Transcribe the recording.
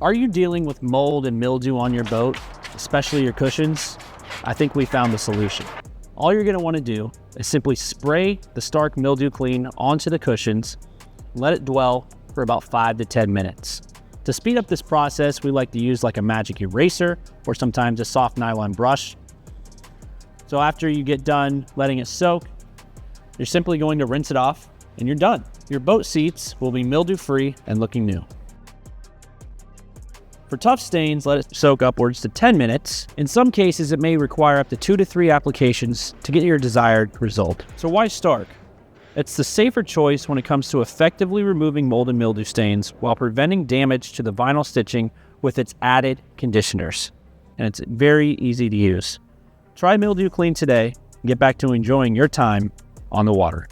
Are you dealing with mold and mildew on your boat, especially your cushions? I think we found the solution. All you're going to want to do is simply spray the Starke Mildew Clean onto the cushions, let it dwell for about 5 to 10 minutes. To speed up this process, we like to use like a magic eraser or sometimes a soft nylon brush. So after you get done letting it soak, you're simply going to rinse it off and you're done. Your boat seats will be mildew-free and looking new. For tough stains, let it soak upwards to 10 minutes. In some cases, it may require up to 2 to 3 applications to get your desired result. So why Starke? It's the safer choice when it comes to effectively removing mold and mildew stains while preventing damage to the vinyl stitching with its added conditioners. And it's very easy to use. Try Mildew Clean today and get back to enjoying your time on the water.